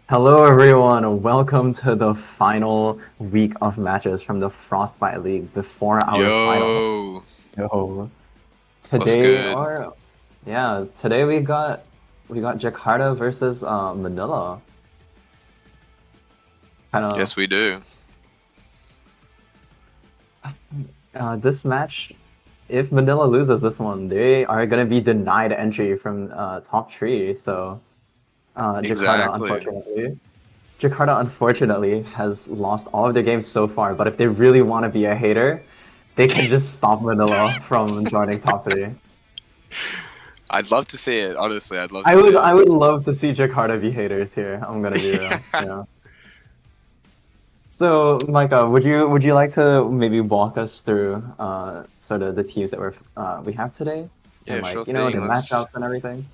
Hello, everyone. Welcome to the final week of matches from the Frostbite League before our finals. Yo, So what's today, good? or yeah, today we got Jakarta versus Manila. Kind of Yes, we do. this match. If Manila loses this one, they are gonna be denied entry from top three. So Jakarta, Exactly. unfortunately, has lost all of their games so far. But if they really want to be a hater, they can just stop Manila from joining top three. I'd love to see it. Honestly, I'd love to I see would it. I would love to see Jakarta be haters here. I'm gonna be real. Yeah. So, Micah, would you like to maybe walk us through sort of the teams that we have today and Yeah, sure their thing. Let's matchups and everything?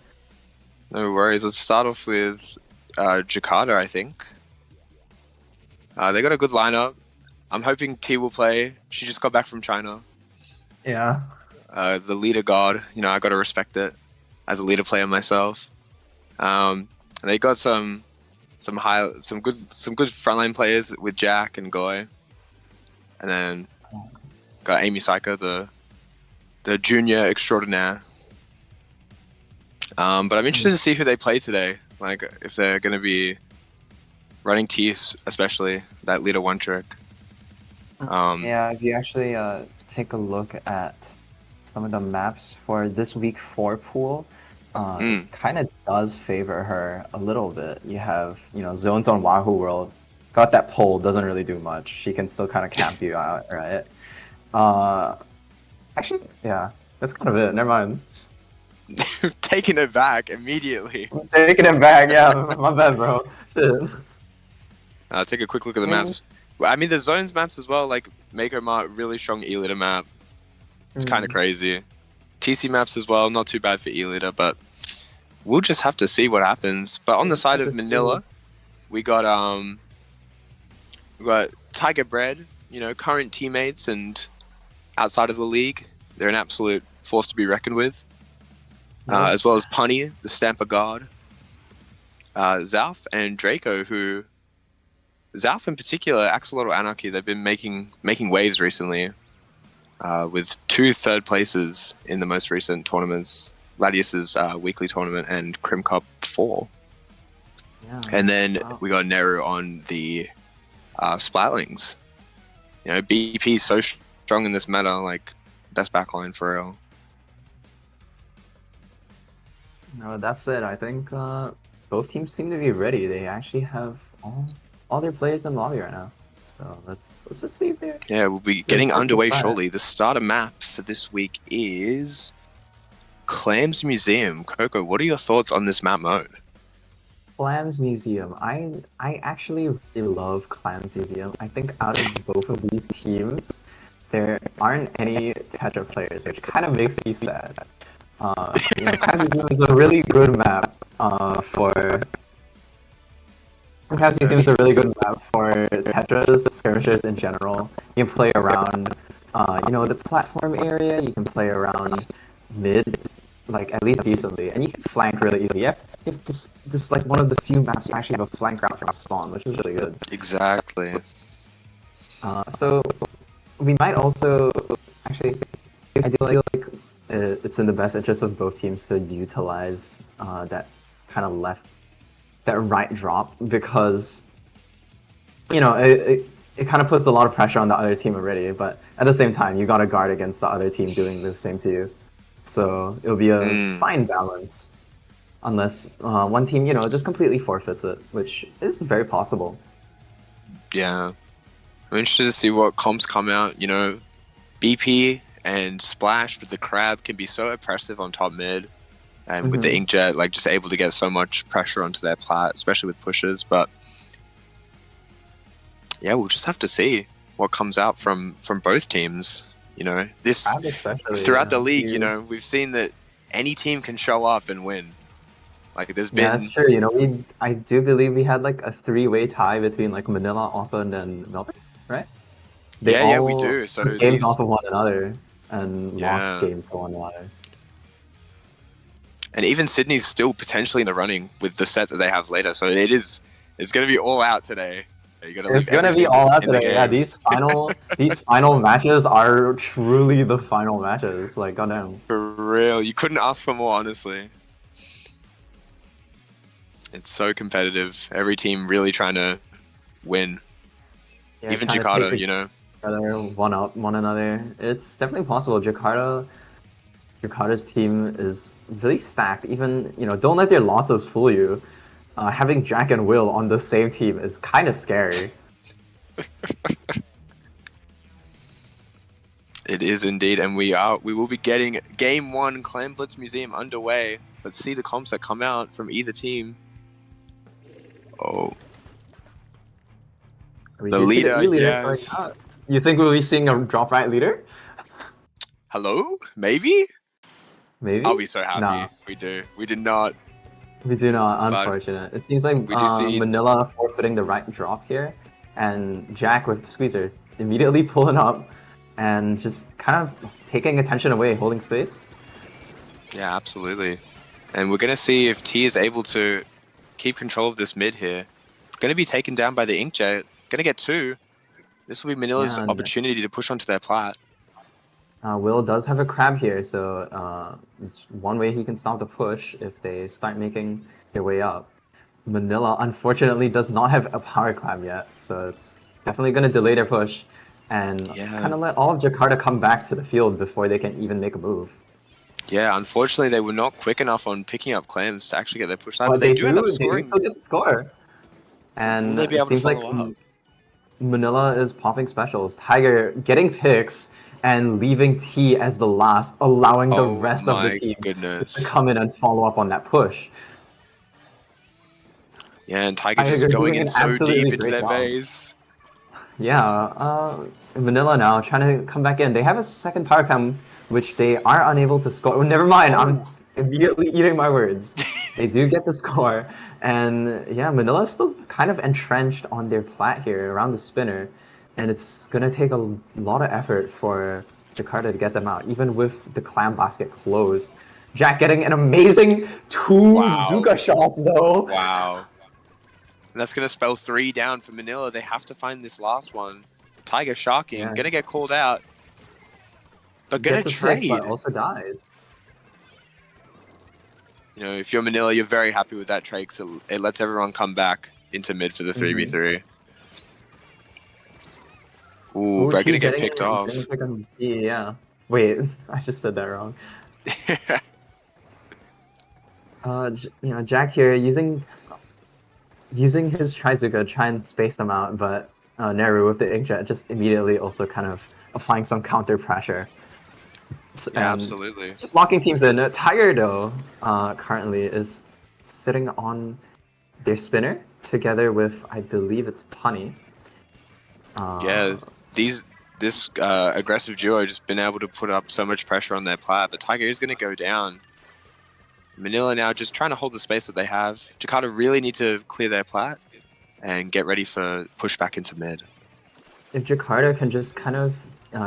no worries. Let's start off with Jakarta. I think they got a good lineup. I'm hoping T will play. She just got back from China. Yeah. The leader god. I got to respect it as a leader player myself. They got some good frontline players with Jack and Goy, and then got Amy Saika, the junior extraordinaire. But I'm interested to see who they play today. Like if they're going to be running Teeth, especially that leader one trick. Yeah, if you actually take a look at some of the maps for this week 4 pool, it Mm, kind of does favor her a little bit. You have, zones on Wahoo World. Got that pole, doesn't really do much. She can still kind of camp you out, right? Uh, actually, yeah, that's kind of it. Never mind. taking it back immediately. Taking it back, yeah, my bad, bro. Shit. Take a quick look at the Mm, maps. Well, I mean, the zones maps as well. Like Mako Mart, really strong E-liter map. It's kind of mm, crazy. TC maps as well, not too bad for E-liter, but we'll just have to see what happens. But on the we'll side have of to see. Manila, we got Tiger Bread, current teammates and outside of the league. They're an absolute force to be reckoned with. Yep. As well as Punny, the Stamper God, Zalf and Draco, who Zalf in particular, Axolotl Anarchy, they've been making waves recently, with 2 third places in the most recent tournaments, Ladius's weekly tournament and Crim Cup 4. Yeah. And then Wow. we got Neru on the Splatlings. BP is so strong in this meta, like best backline for real. No, that's it. I think both teams seem to be ready. They actually have all their players in lobby right now. So let's just see if Yeah, we'll be they're getting ready to underway start. shortly. The starter map for this week is Clams Museum. Coco, what are your thoughts on this map mode? Clams Museum. I actually really love Clams Museum. I think out of both of these teams, there aren't any Tetra players, which kind of makes me sad. Clams Museum is a really good map for Perhaps No, Museum is it a really is. good map for Tetras, skirmishers in general. You can play around, the platform area. You can play around mid, like at least decently, and you can flank really easy. You have this like one of the few maps that actually have a flank route from spawn, which is really good. Exactly. So we might also actually, I do like it's in the best interest of both teams to utilize that kind of that right drop because it kind of puts a lot of pressure on the other team already, but at the same time, you got to guard against the other team doing the same to you. So it'll be a Mm, fine balance, unless one team, just completely forfeits it, which is very possible. yeah. I'm interested to see what comps come out. BP and Splash with the Crab can be so oppressive on top mid. And with the Hmm. Inkjet, like just able to get so much pressure onto their plat, especially with pushes. But yeah, we'll just have to see what comes out from both teams. This Crab especially, throughout the league, you we've seen that any team can show up and win. Like there's yeah, that's been, true. I do believe we had like a three-way tie between like Manila, Auckland, and Melbourne, right? They yeah, we all do. took So games these, off of one another and lost yeah, games to one another. and even Sydney's still potentially in the running with the set that they have later. So it is It's gonna be all out today. You gotta It's leave gonna be everything all out in the today. Yeah, games. these final matches are truly the final matches. Like, goddamn. For real, you couldn't ask for more, honestly. It's so competitive. Every team really trying to win. Yeah, Even trying to Jakarta, take you know. together, one up one another. It's definitely possible. Jakarta's team is really stacked. Even, don't let their losses fool you. Having Jack and Will on the same team is kind of scary. It is indeed, and we will be getting Game 1 Clan Blitz Museum underway. Let's see the comps that come out from either team. Oh. We The do see leader, E-leader yes. going out. You think we'll be seeing a drop right leader? Hello? Maybe? Maybe? I'll be so happy. Nah, We do. We did not. we do not. But Unfortunate. It seems like we do see Manila forfeiting the right drop here, and Jack with the squeezer immediately pulling up and just kind of taking attention away, holding space. Yeah, absolutely. And we're going to see if T is able to keep control of this mid here. Going to be taken down by the Inkjet. Going to get 2. This will be Manila's Yeah, opportunity to push onto their plat. Will does have a crab here, so it's one way he can stop the push if they start making their way up. Manila, unfortunately, does not have a power crab yet, so it's definitely going to delay their push and kind of let all of Jakarta come back to the field before they can even make a move. Yeah, unfortunately, they were not quick enough on picking up clams to actually get their push side, But but they do end up they scoring. still get the score. And Will they be it able to seems like follow up? Manila is popping specials. Tiger getting picks and leaving T as the last, allowing the rest of the team to come in and follow up on that push. Yeah, and Tiger just going in so deep into their base. Yeah, Manila now trying to come back in. They have a second power cam, which they are unable to score. Oh, never mind, I'm immediately eating my words. They do get the score, and yeah, Manila is still kind of entrenched on their plat here around the spinner, and it's gonna take a lot of effort for Jakarta to get them out, even with the clam basket closed. Jack getting an amazing 2 Zuka shots though. Wow. And that's going to spell 3 down for Manila. They have to find this last one. Tiger sharking, going to get called out. But going to trade. But also dies. You know, if you're Manila, you're very happy with that trade because it lets everyone come back into mid for the 3v3. Ooh, Brett going to get picked off. Yeah. Wait, I just said that wrong. Jack here using his Trizuka, try and space them out, but Neru with the Inkjet just immediately also kind of applying some counter pressure. Yeah, absolutely. Just locking teams in. Tiger, though, currently is sitting on their spinner together with, I believe it's Punny. Yeah, this aggressive duo just been able to put up so much pressure on their plat, but Tiger is going to go down. Manila now just trying to hold the space that they have. Jakarta really need to clear their plat and get ready for push back into mid. If Jakarta can just kind of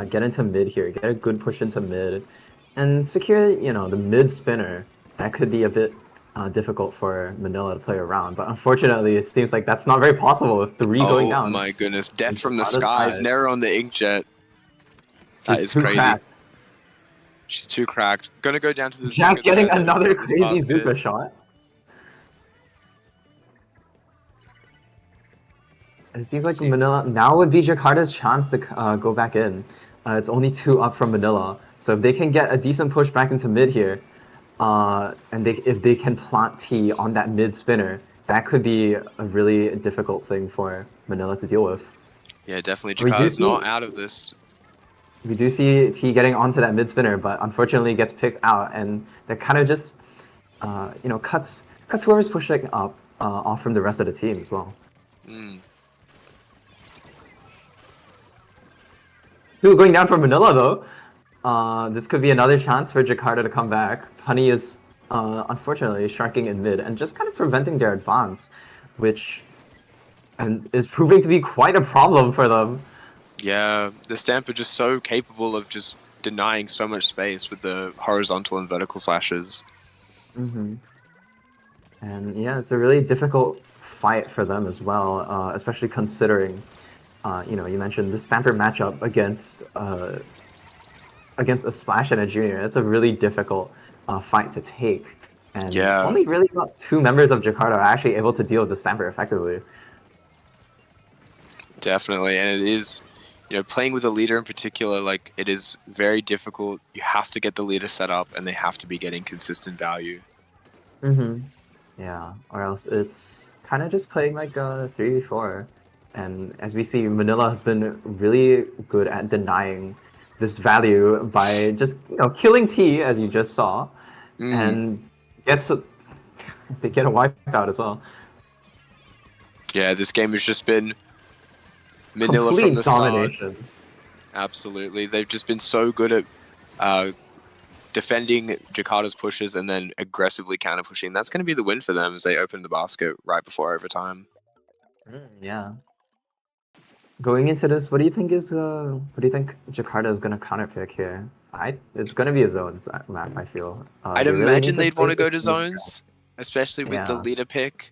get into mid here, get a good push into mid, and secure, the mid spinner, that could be a bit difficult for Manila to play around. But unfortunately, it seems like that's not very possible with 3 going down. Oh my goodness, death from the skies. Nero on the Inkjet. That is crazy. Cracked. She's too cracked. Gonna go down to the Jack getting another crazy Zuka shot. It seems like Manila now would be Jakarta's chance to go back in. It's only 2 up from Manila, so if they can get a decent push back into mid here, and if they can plant T on that mid spinner, that could be a really difficult thing for Manila to deal with. Yeah, definitely. Jakarta's not out of this. We do see T getting onto that mid spinner, but unfortunately gets picked out, and that kind of just, cuts whoever's pushing up off from the rest of the team as well. Ooh, going down for Manila though. This could be another chance for Jakarta to come back. Punny is unfortunately sharking in mid and just kind of preventing their advance, which is proving to be quite a problem for them. Yeah, the Stamp are just so capable of just denying so much space with the horizontal and vertical slashes. And yeah, it's a really difficult fight for them as well, especially considering, you mentioned the Stamper matchup against a Splash and a Junior. It's a really difficult fight to take, and Yeah, only really about two members of Jakarta are actually able to deal with the Stamper effectively. definitely. And it is, playing with a leader in particular, like, it is very difficult. You have to get the leader set up, and they have to be getting consistent value. Mm-hmm. Yeah, or else it's kind of just playing like a 3v4. And as we see, Manila has been really good at denying this value by just killing T, as you just saw, Mm. and gets they get a wipeout as well. Yeah, this game has just been Manila from Complete the start. domination. Absolutely. They've just been so good at defending Jakarta's pushes and then aggressively counter pushing. That's going to be the win for them as they open the basket right before overtime. Yeah. Going into this, what do you think Jakarta is gonna counterpick here? It's gonna be a zones map. I feel. I'd They really need imagine to they'd want play to go to some strat. zones, especially with the Yeah. leader pick.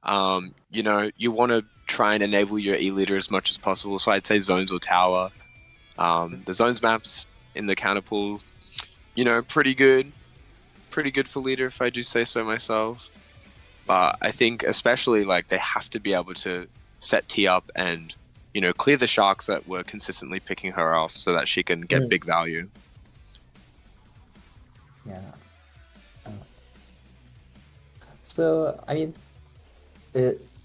You want to try and enable your E-leader as much as possible. So I'd say zones or tower. The zones maps in the counter pool, pretty good. Pretty good for leader, if I do say so myself. But I think especially like they have to be able to set T up and clear the sharks that were consistently picking her off so that she can get big value. Yeah. So I mean,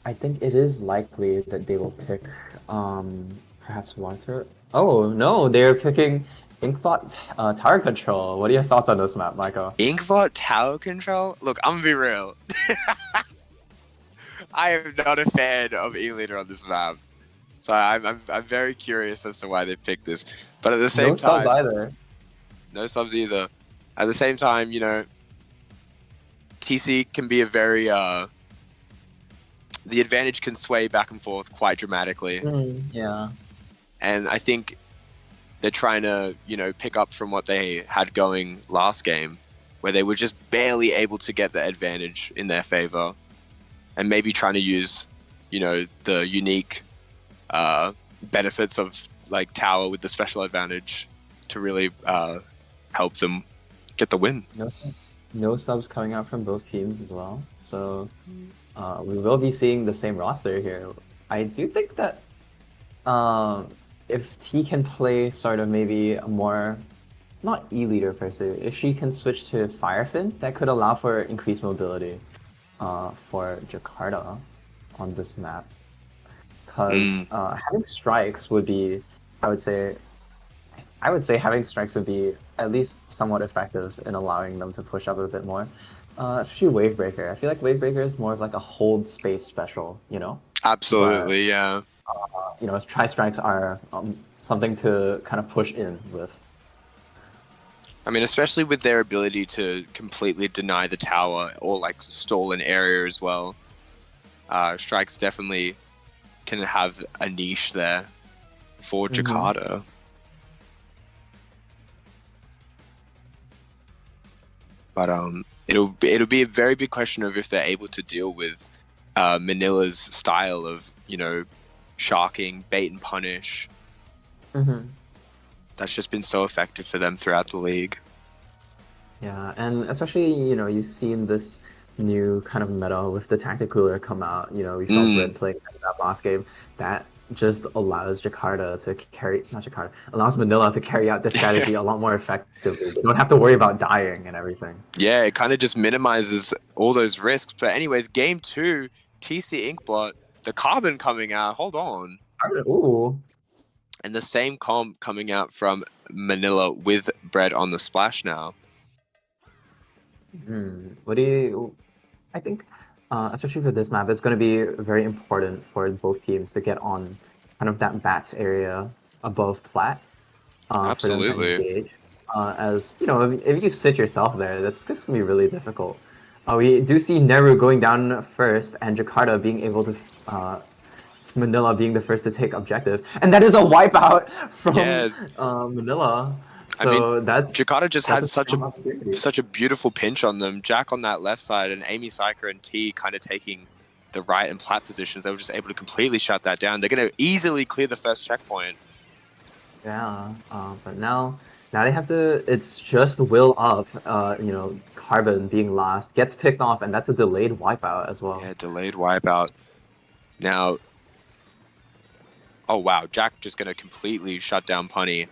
I think it is likely that they will pick perhaps water. Oh no, they're picking Inkbot tower control. What are your thoughts on this map, Michael? Inkbot tower control? Look, I'm gonna be real. I am not a fan of E-leader on this map. So I'm very curious as to why they picked this. But at the same No time, subs either. no subs either. At the same time, TC can be a very the advantage can sway back and forth quite dramatically. Yeah. And I think they're trying to, pick up from what they had going last game, where they were just barely able to get the advantage in their favor, and maybe trying to use, the unique benefits of like tower with the special advantage to really help them get the win. No subs coming out from both teams as well. So we will be seeing the same roster here. I do think that if T can play sort of maybe a more, not E-leader per se, if she can switch to Firefin, that could allow for increased mobility for Jakarta on this map. Because having strikes would be, I would say having strikes would be at least somewhat effective in allowing them to push up a bit more. Especially Wavebreaker. I feel like Wavebreaker is more of like a hold space special, Absolutely, yeah. Tri-strikes are something to kind of push in with. I mean, especially with their ability to completely deny the tower or like stall an area as well. Strikes definitely can have a niche there for Jakarta. But it'll be a very big question of if they're able to deal with Manila's style of sharking, bait and punish. That's just been so effective for them throughout the league. Yeah, and especially you've seen this new kind of meta with the tactic cooler come out. We saw Red playing that last game. That just allows allows Manila to carry out this strategy a lot more effectively. You don't have to worry about dying and everything. Yeah, it kind of just minimizes all those risks. But anyways, game 2, TC Inkblot, the carbon coming out. Hold on. Ooh. And the same comp coming out from Manila with Bread on the splash now. I think, especially for this map, it's going to be very important for both teams to get on kind of that bats area above plat. Absolutely. For them to engage. As if you sit yourself there, that's just going to be really difficult. We do see Neru going down first, and Jakarta being able to, Manila being the first to take objective, and that is a wipeout from Manila. So that's Jakarta just had such a beautiful pinch on them. Jack on that left side, and Amy Syker and T kind of taking the right and plat positions, they were just able to completely shut that down. They're going to easily clear the first checkpoint. Yeah, but now they have to. It's just Will up. Carbon being last gets picked off, and that's a delayed wipeout as well. Yeah, delayed wipeout. Now, oh wow, Jack just going to completely shut down Punny.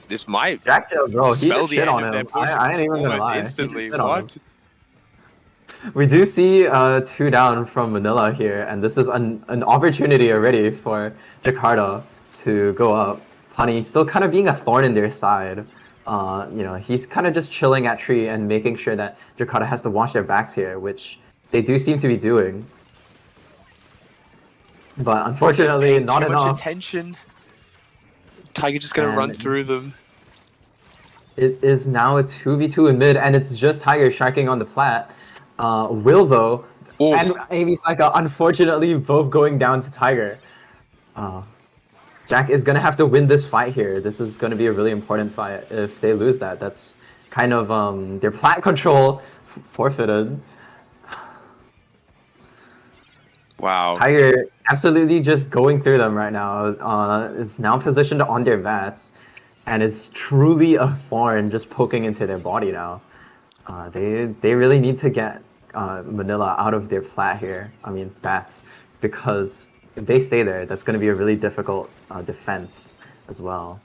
This might Jack, bro, he spell just the shit end on of their him. push I ain't even gonna almost lie. He instantly. just shit on him. What? We do see 2 down from Manila here, and this is an opportunity already for Jakarta to go up. Punny still kind of being a thorn in their side. He's kind of just chilling at tree and making sure that Jakarta has to watch their backs here, which they do seem to be doing. But unfortunately, Paying not too much enough. attention. Tiger just going to run through them. It is now a 2v2 in mid, and it's just Tiger striking on the plat. Will, though, Oof. and Amy Saika, unfortunately, both going down to Tiger. Jack is going to have to win this fight here. This is going to be a really important fight. If they lose that, that's kind of their plat control forfeited. Wow. Tiger absolutely just going through them right now. Is now positioned on their vats, and is truly a thorn just poking into their body now. They really need to get Manila out of their plat here. I mean bats, because if they stay there, that's going to be a really difficult defense as well.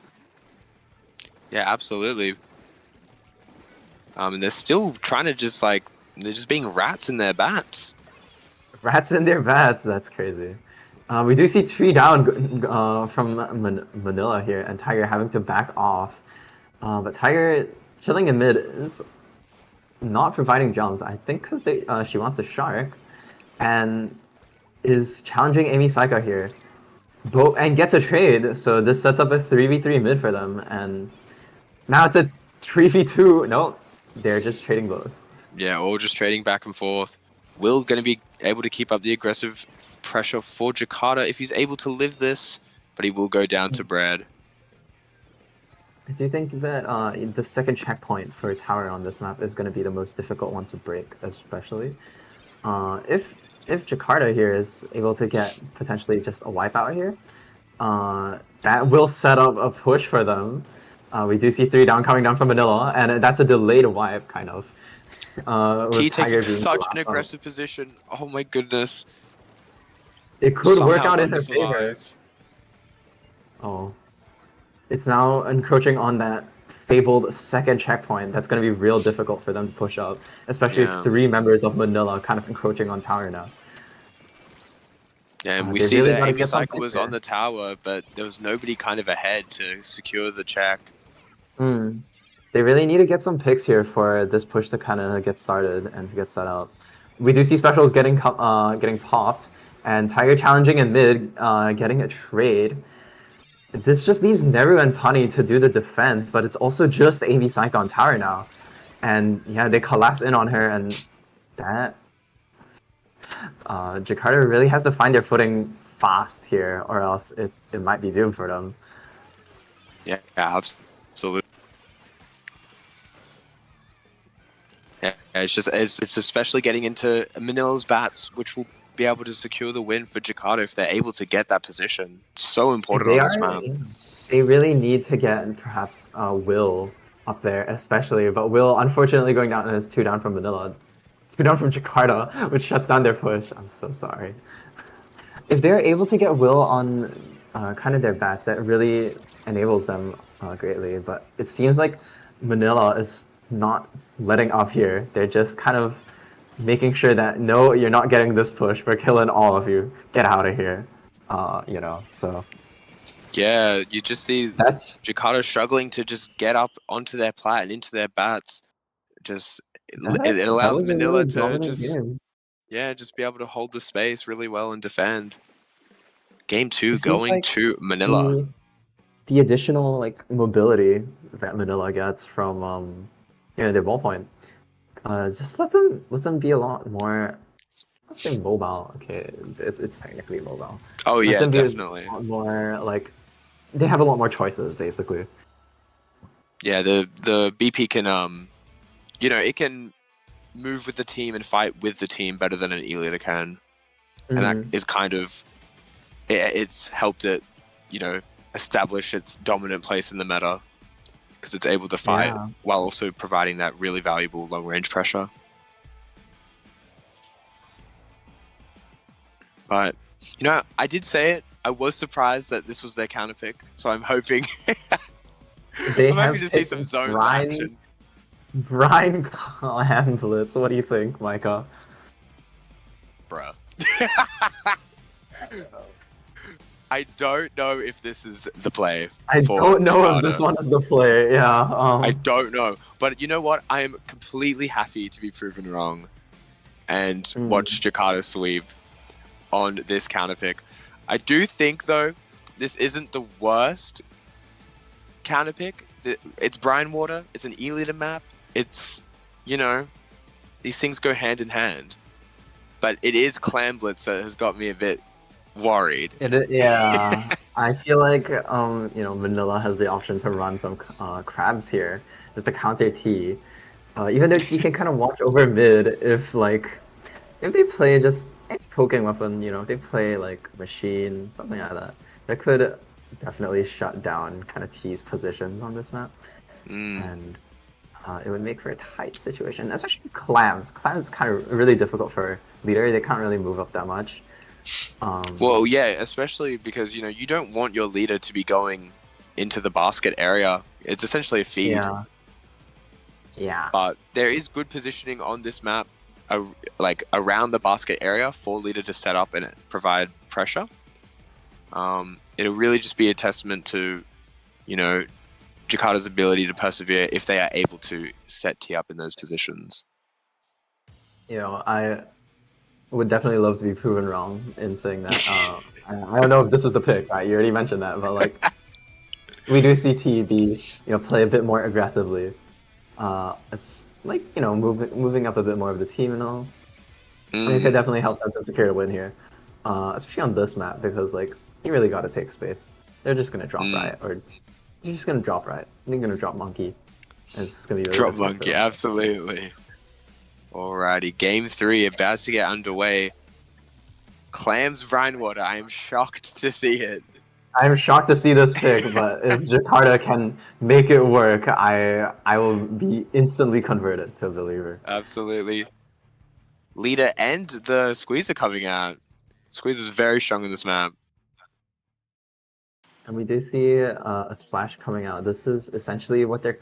Yeah, absolutely. And they're still trying to they're just being rats in their bats. Rats in their bats, that's crazy. We do see 3 down from Manila here, and Tiger having to back off. But Tiger chilling in mid is not providing jumps, I think because she wants a shark, and is challenging Amy Saika here. And gets a trade, so this sets up a 3v3 mid for them, and now it's a 3v2. No, they're just trading blows. Yeah, all just trading back and forth. Will going to be able to keep up the aggressive pressure for Jakarta if he's able to live this, but he will go down to Brad. I do think that the second checkpoint for Tower on this map is going to be the most difficult one to break, especially. If Jakarta here is able to get potentially just a wipeout here, that will set up a push for them. We do see 3 down coming down from Manila, and that's a delayed wipe, kind of. T taking such an aggressive position. Oh my goodness. It could Somehow work out in her survive. favor. Oh. It's now encroaching on that fabled second checkpoint. That's going to be real difficult for them to push up, especially if 3 members of Manila kind of encroaching on tower now. Yeah, and we see that Amy Saika was on the tower, but there was nobody kind of ahead to secure the check. They really need to get some picks here for this push to kind of get started and to get set up. We do see specials getting popped, and Tiger challenging in mid, getting a trade. This just leaves Neru and Pani to do the defense, but it's also just Amy Saika on tower now. And yeah, they collapse in on her, and that... Jakarta really has to find their footing fast here, or else it might be doomed for them. Yeah, absolutely. Yeah, it's especially getting into Manila's bats, which will be able to secure the win for Jakarta if they're able to get that position. It's so important on this map. They really need to get perhaps Will up there, especially, but Will unfortunately going down, and it's 2 down from Manila. 2 down from Jakarta, which shuts down their push. I'm so sorry. If they're able to get Will on kind of their bats, that really enables them greatly, but it seems like Manila is not letting up here. They're just kind of making sure that, no, you're not getting this push. We're killing all of you. Get out of here. So... Yeah, you just see Jakarta struggling to just get up onto their plat and into their bats. It allows Manila to just be able to hold the space really well and defend. Game 2 going to Manila. The additional mobility that Manila gets from their ballpoint just lets them be a lot more. Let's say mobile. Okay, it's technically mobile. Oh yeah, definitely. More they have a lot more choices, basically. Yeah, the BP can it can move with the team and fight with the team better than an Elita can. and that Mhm. is kind of it's helped it, establish its dominant place in the meta because it's able to fight Yeah. while also providing that really valuable long range pressure. But I did say it. I was surprised that this was their counter pick, so I'm hoping They I'm hoping have to see picked some zones Brine action. Brine Clan Blitz. What do you think, Micah? Bruh. I don't know if this is the play I for don't know if this Jakarta. one is the play. Yeah. I don't know. But you know what? I am completely happy to be proven wrong and watch Jakarta sweep on this counter pick. I do think, though, this isn't the worst counter pick. It's Brine Water. It's an E-leader map. It's, these things go hand in hand. But it is Clan Blitz that has got me a bit worried. Yeah. I feel like Manila has the option to run some crabs here, just to counter T. Even though T can kind of watch over mid if they play just any poking weapon, if they play like machine, something like that, that could definitely shut down kind of T's positions on this map, and it would make for a tight situation, especially clams. Clams is kind of really difficult for leader. They can't really move up that much. Well, yeah, especially because you don't want your leader to be going into the basket area. It's essentially a feed. Yeah. But there is good positioning on this map, around the basket area for leader to set up and provide pressure. It'll really just be a testament to, Jakarta's ability to persevere if they are able to set T up in those positions. I would definitely love to be proven wrong in saying that. I don't know if this is the pick, right? You already mentioned that, but we do see TB, play a bit more aggressively. It's moving up a bit more of the team and all. I mean, it could definitely help them to secure a win here, especially on this map because you really got to take space. They're just gonna drop Riot, or you're just gonna drop Riot. They're gonna drop Monkey. And it's gonna be really Drop Monkey, absolutely. Alrighty, game 3 about to get underway. Clams Brine Water. I am shocked to see it. I'm shocked to see this pick, but if Jakarta can make it work, I will be instantly converted to a believer. Absolutely. Leader and the Squeezer coming out. Squeezer is very strong in this map. And we do see a splash coming out. This is essentially what they're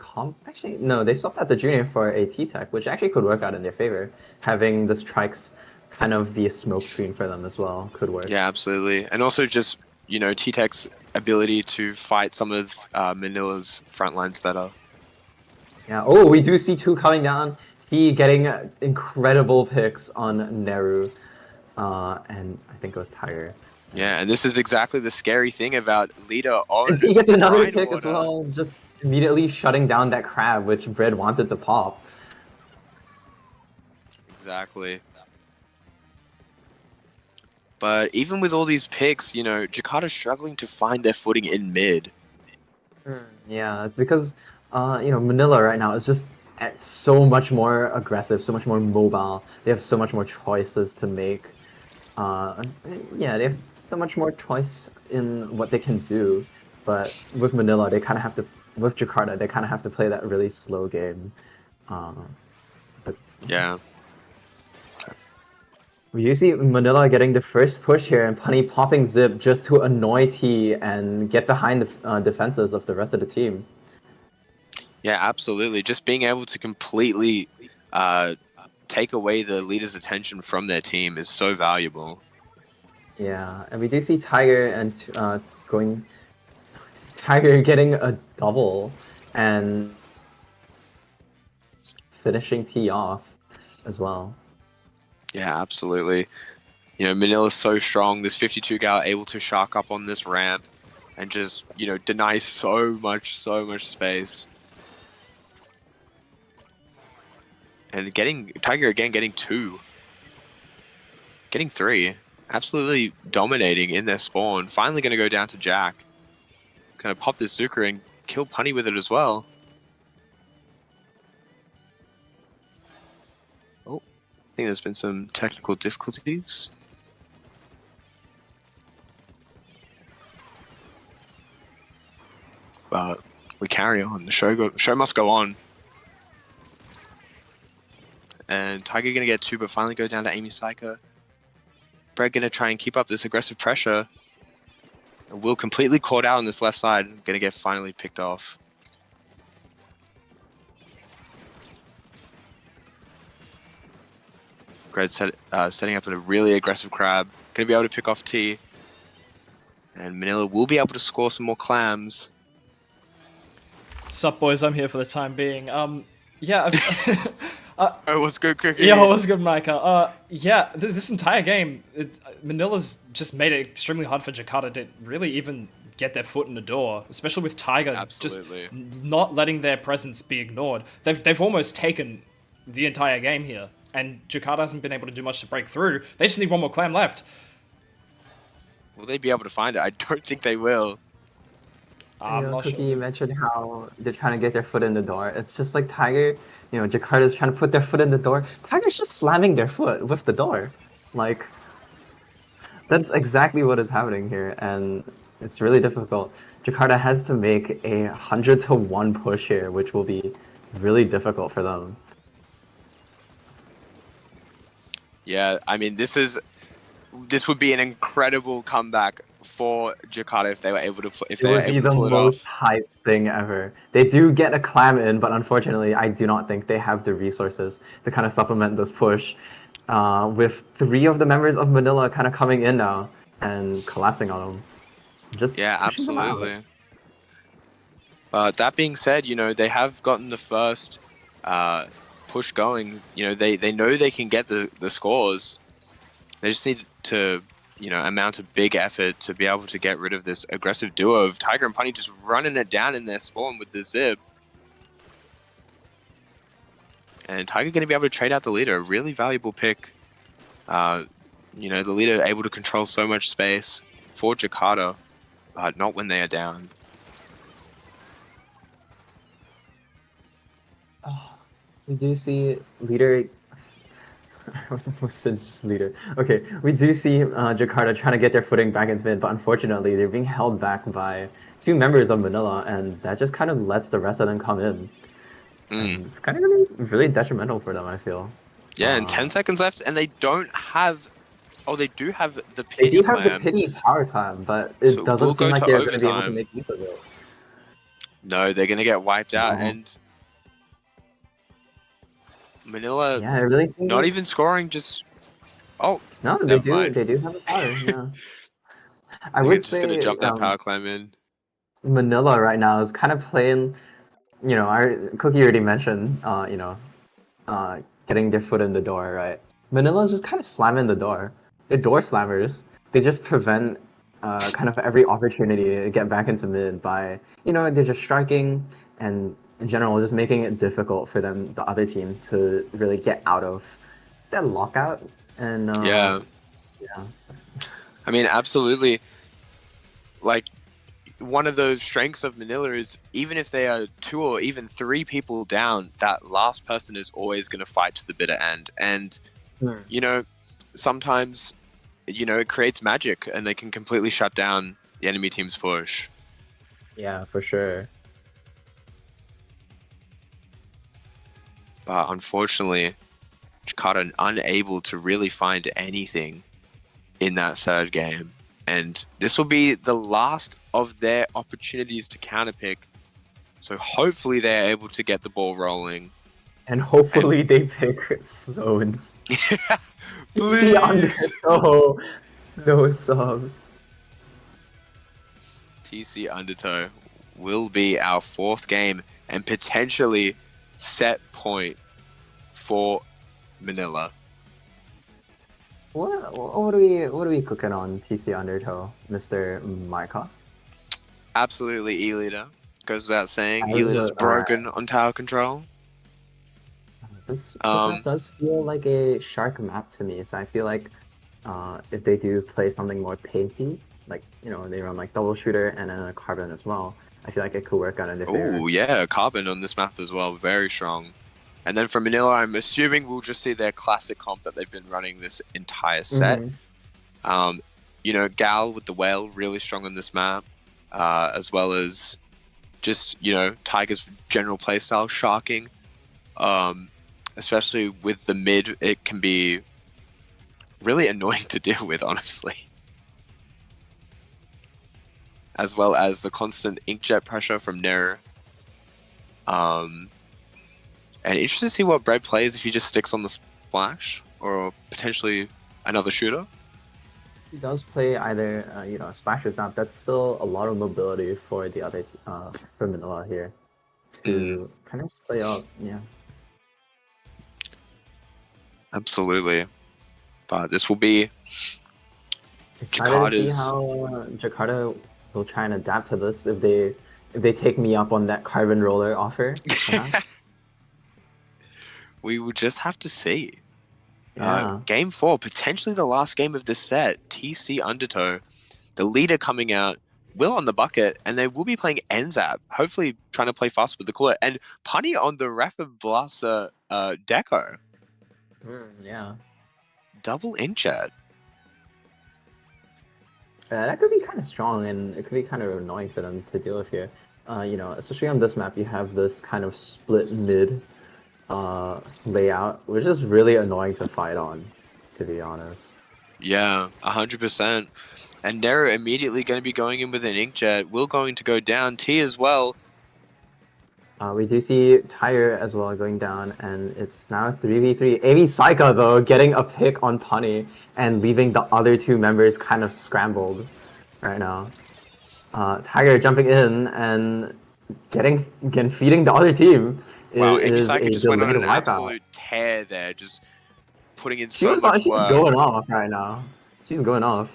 actually, no, they swapped out the junior for a T-Tech, which actually could work out in their favor. Having the strikes kind of be a smoke screen for them as well could work. Yeah, absolutely. And also just, T-Tech's ability to fight some of Manila's front lines better. Yeah, oh, we do see 2 coming down. T getting incredible picks on Neru. And I think it was Tiger. Yeah, and this is exactly the scary thing about leader on He gets another Brine pick Water. as well, just immediately shutting down that crab, which Bread wanted to pop. Exactly. But even with all these picks, Jakarta's struggling to find their footing in mid. Yeah, it's because, Manila right now is just so much more aggressive, so much more mobile. They have so much more choices to make. Yeah, they have so much more choice in what they can do. But with Manila, they kind of have to. With Jakarta, they kind of have to play that really slow game. But Yeah. you see Manila getting the first push here and Punny popping Zip just to annoy T and get behind the defenses of the rest of the team. Yeah, absolutely. Just being able to completely take away the leader's attention from their team is so valuable. Yeah, and we do see Tiger and Tiger getting a double and finishing T off as well. Yeah, absolutely. Manila's so strong. This 52 gal able to shark up on this ramp and just, deny so much space. And Tiger again getting 2. Getting 3. Absolutely dominating in their spawn. Finally going to go down to Jack. Going to pop this Zucker and kill Punny with it as well. Oh, I think there's been some technical difficulties. but we carry on. The show must go on. And Tiger gonna get 2, but finally go down to Amy Psycho. Brett gonna try and keep up this aggressive pressure. Will completely caught out on this left side. Gonna get finally picked off. Greg setting up a really aggressive crab. Gonna be able to pick off T. And Manila will be able to score some more clams. Sup, boys? I'm here for the time being. Yeah. Oh, what's good, Cookie? Yeah, what's good, Micah? Yeah, this entire game, Manila's just made it extremely hard for Jakarta to really even get their foot in the door, especially with Tiger Absolutely. just not letting their presence be ignored. They've almost taken the entire game here, and Jakarta hasn't been able to do much to break through. They just need one more clam left. Will they be able to find it? I don't think they will. I'm not Cookie, sure. you mentioned how they're trying to get their foot in the door. It's just like Tiger, Jakarta's trying to put their foot in the door. Tiger's just slamming their foot with the door. Like, that's exactly what is happening here, and it's really difficult. Jakarta has to make a 100-to-1 push here, which will be really difficult for them. Yeah, I mean, this would be an incredible comeback for Jakarta if they were able to It would be the pull it most off. hype thing ever. They do get a clam in, but unfortunately, I do not think they have the resources to kind of supplement this push. With 3 of the members of Manila kind of coming in now and collapsing on them. Just Yeah, pushing them out. absolutely. But that being said, they have gotten the first push going. They know they can get the scores. They just need to, amount a big effort to be able to get rid of this aggressive duo of Tiger and Punny just running it down in their spawn with the zip. And Tiger going to be able to trade out the leader, a really valuable pick. The leader able to control so much space for Jakarta, but not when they are down. We do see leader. What's leader? Okay, we do see Jakarta trying to get their footing back into mid, but unfortunately they're being held back by 2 members of Manila, and that just kind of lets the rest of them come in. And it's kind of really detrimental for them, I feel. Yeah, and 10 seconds left, and they don't have. Oh, they do have the They pity do have the clam. pity power clam, but it So doesn't we'll seem go like to they're going to be able to overtime. make use of it. No, they're going to get wiped out, No. and Manila Yeah, it really seems. not even scoring, just. Oh, No, they never do. mind. They do have a power. Yeah. I they're would just say going to jump that power climb in. Manila right now is kind of playing. Our Cookie already mentioned. Getting their foot in the door, right? Manila's just kind of slamming the door. They're door slammers. They just prevent kind of every opportunity to get back into mid by, they're just striking and in general just making it difficult for them, the other team, to really get out of that lockout. And Yeah. yeah. I mean, absolutely. Like, one of those strengths of Manila is even if they are 2 or even 3 people down, that last person is always going to fight to the bitter end. And, sometimes, it creates magic and they can completely shut down the enemy team's push. Yeah, for sure. But unfortunately, Jakarta unable to really find anything in that third game. And this will be the last of their opportunities to counterpick. So hopefully they're able to get the ball rolling. And hopefully they pick zones. Please! Oh, no subs. TC Undertow will be our 4th game and potentially set point for Manila. What are we cooking on TC Undertow, Mr. Micah? Absolutely E-leader. Goes without saying. I was, E-leader's broken on tower control. This map does feel like a shark map to me, so I feel like if they do play something more painty, like, they run like double shooter and then a carbon as well, I feel like it could work out in their favor. Oh, yeah, carbon on this map as well. Very strong. And then for Manila, I'm assuming we'll just see their classic comp that they've been running this entire set. Mm-hmm. Gal with the whale, really strong on this map, as well as just, Tiger's general playstyle sharking. Especially with the mid, it can be really annoying to deal with, honestly. As well as the constant inkjet pressure from Nero. And interested to see what Bread plays if he just sticks on the splash or potentially another shooter. He does play either, splash or snap. That's still a lot of mobility for the other, for Manila here to kind of play up. Yeah. Absolutely. But this will be Excited to see how Jakarta will try and adapt to this if they take me up on that carbon roller offer. We will just have to see. Yeah. Game 4, potentially the last game of this set. TC Undertow, the leader coming out, Will on the bucket, and they will be playing NZAP, hopefully trying to play fast with the cooler, and Punny on the Rapid Blaster Deco. Yeah. Double inkjet. That could be kind of strong, and it could be kind of annoying for them to deal with here. Especially on this map, you have this kind of split mid layout, which is really annoying to fight on, to be honest. Yeah, 100%. And Nero immediately going to be going in with an inkjet. Will going to go down. T as well. We do see Tyre as well going down, and it's now 3v3. Amy Saika, though, getting a pick on Punny and leaving the other two members kind of scrambled right now. Tiger jumping in and feeding the other team. Wow, Amy Saika just went on an absolute tear there, just putting in so much work. She's going off right now. She's going off.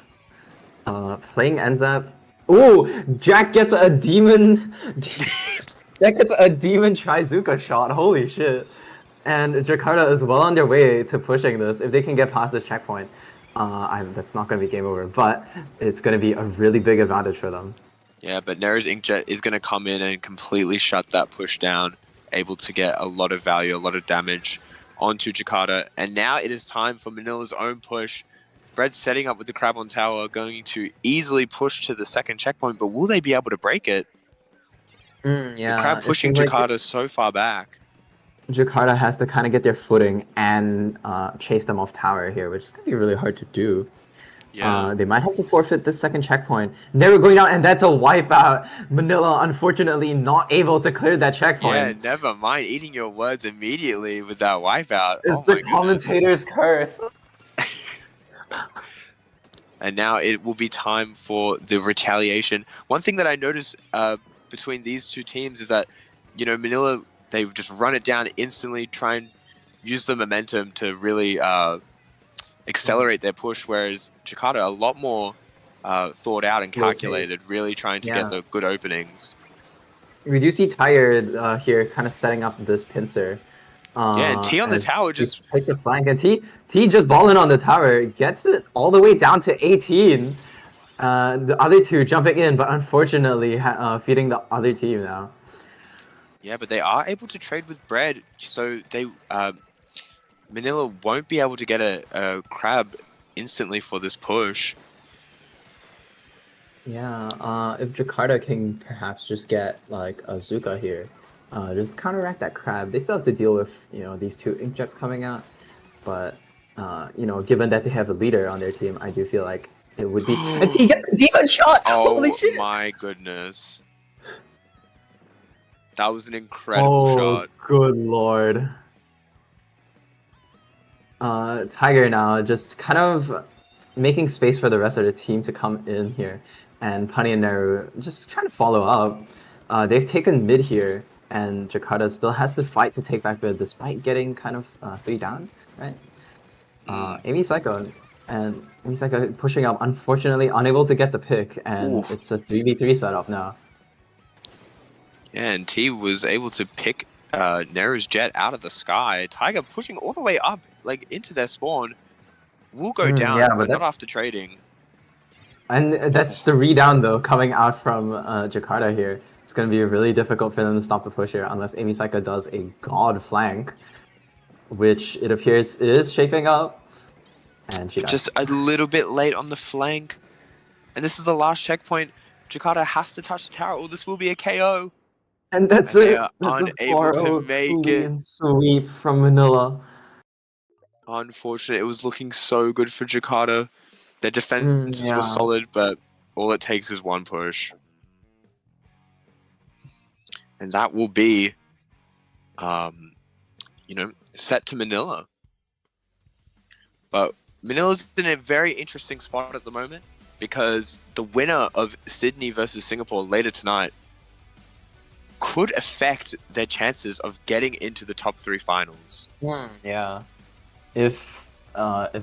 Playing NZAP. Ooh, Jack gets a demon... That gets a demon Trizuka shot, holy shit. And Jakarta is well on their way to pushing this. If they can get past this checkpoint, that's not going to be game over, but it's going to be a really big advantage for them. Yeah, but Nero's inkjet is going to come in and completely shut that push down, able to get a lot of value, a lot of damage onto Jakarta. And now it is time for Manila's own push. Bread setting up with the crab on tower, going to easily push to the second checkpoint, but will they be able to break it? Yeah, the crab pushing Jakarta so far back. Jakarta has to kind of get their footing and chase them off tower here, which is going to be really hard to do. Yeah. They might have to forfeit this second checkpoint. They were going down, and that's a wipeout. Manila, unfortunately, not able to clear that checkpoint. Yeah, never mind. Eating your words immediately with that wipeout. It's the commentator's curse. And now it will be time for the retaliation. One thing that I noticed between these two teams is that, Manila, they've just run it down instantly, try and use the momentum to really accelerate their push, whereas Jakarta a lot more thought out and calculated, really trying to get the good openings. We do see Tired here kind of setting up this pincer. And T on the tower just takes a flank, and T just balling on the tower, gets it all the way down to 18. The other two jumping in, but unfortunately feeding the other team now. Yeah, but they are able to trade with Bread, so they Manila won't be able to get a crab instantly for this push. Yeah, if Jakarta can perhaps just get like a Zuka here, just counteract that crab. They still have to deal with these two inkjets coming out, but given that they have a leader on their team, I do feel like it would be. And he gets a demon shot! Holy shit! Oh my goodness. That was an incredible shot. Oh, good lord. Tiger now just kind of making space for the rest of the team to come in here. And Punny and Neru just trying to follow up. They've taken mid here, and Jakarta still has to fight to take back mid despite getting kind of 3 down, right? Amy Psycho. And Misaka pushing up, unfortunately unable to get the pick, and it's a 3v3 setup now. Yeah, and T was able to pick Neru's jet out of the sky. Tiger pushing all the way up, like into their spawn. Will go down, but not after trading. And that's the re-down though, coming out from Jakarta here. It's going to be really difficult for them to stop the push here, unless Amy Psycho does a god flank, which it appears is shaping up. And she just a little bit late on the flank. And this is the last checkpoint. Jakarta has to touch the tower, or this will be a KO. And that's And they it. are That's a unable to 4-0 make it. clean sweep from Manila. Unfortunate. It was looking so good for Jakarta. Their defenses were Yeah. solid, but all it takes is one push. And that will be, set to Manila. But Manila's in a very interesting spot at the moment because the winner of Sydney versus Singapore later tonight could affect their chances of getting into the top 3 finals. Yeah. If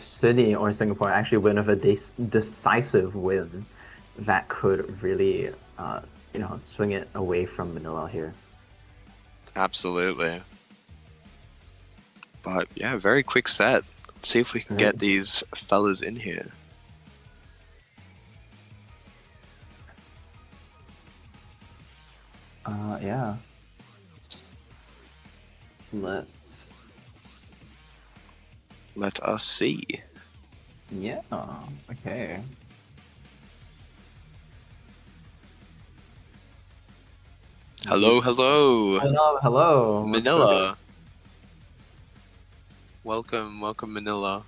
Sydney or Singapore actually win with a decisive win, that could really swing it away from Manila here. Absolutely. But yeah, very quick set. Let's see if we can get these fellas in here. Yeah. Let us see. Yeah. Okay. Hello. Hello. Manila. Welcome, Manila.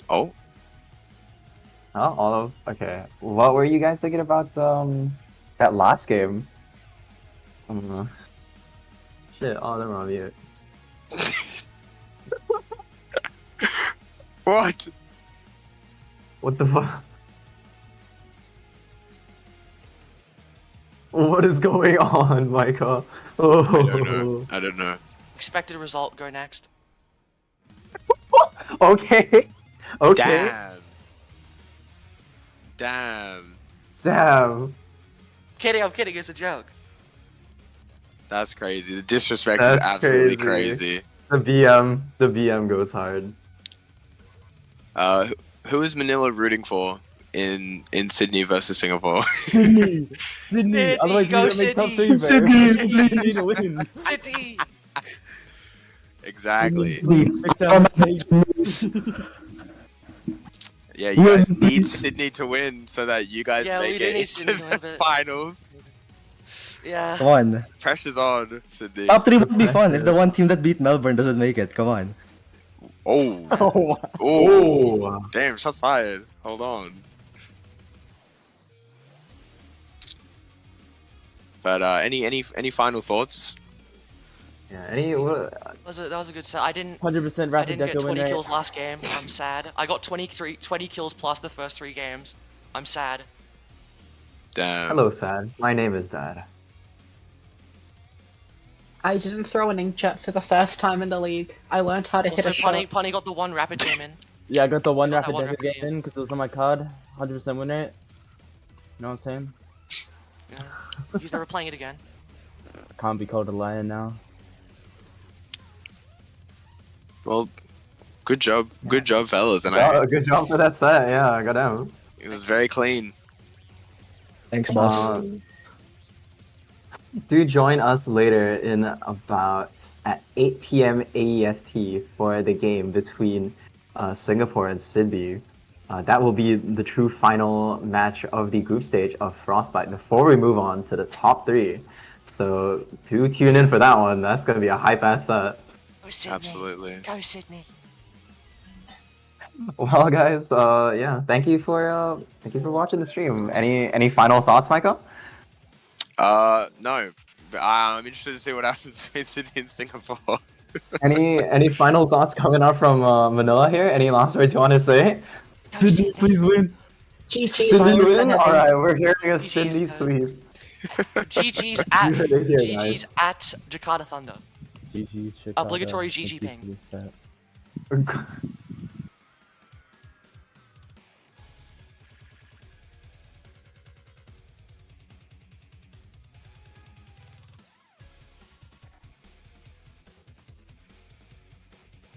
Oh. Okay. What were you guys thinking about that last game? Shit, all of them are on mute. What? What the fuck? What is going on, Micah? Oh. I don't know. Expected result, go next. Okay. Okay. Damn. Damn. I'm kidding, it's a joke. That's crazy. The disrespect That's is absolutely crazy. The BM goes hard. Who is Manila rooting for in Sydney versus Singapore? Sydney. Otherwise, go we don't make top Sydney. 3, bro. Sydney. To win. City! Exactly. Fix our mistakes. Yeah, you guys need Sydney to win so that you guys Yeah, we make do it need into Sydney to win, the but- finals. Yeah. Come on. Pressure's on, Sydney. Top 3 would be fun if the one team that beat Melbourne doesn't make it. Come on. Oh. Oh. Damn, shots fired. Hold on. But any final thoughts? Yeah. That was a good set. I didn't 100% I rapid didn't get deco 20 win kills last game. I'm sad. I got 20 kills plus the first 3 games. I'm sad. Damn. Hello, Sad. My name is Dad. I didn't throw an inkjet for the first time in the league. I learned how to hit Also, a shot. Punny got the 1 rapid game in. Yeah, I got the one I got that rapid one deco rapid game in because it was on my card. 100% win rate. You know what I'm saying? Yeah. He's never playing it again. I can't be called a liar now. Well, good job, fellas, and Good job for that set. Yeah, goddamn. it was very clean. Thanks, boss. Do join us later in at 8 p.m. AEST for the game between Singapore and Sydney. That will be the true final match of the group stage of Frostbite before we move on to the top 3. So do tune in for that one. That's going to be a hype-ass set. Go Sydney. Absolutely. Go Sydney. Well, guys, thank you for watching the stream. Any final thoughts, Michael? No. But I'm interested to see what happens between Sydney and Singapore. Any final thoughts coming out from Manila here? Any last words you want to say? Go Sydney. Please win. GG's Sydney always the win? heavy. Alright, we're hearing a GG's, Sydney uh, sweep. GG's at You heard it here, GG's at Jakarta Thunder. GG, Obligatory GG ping. ping.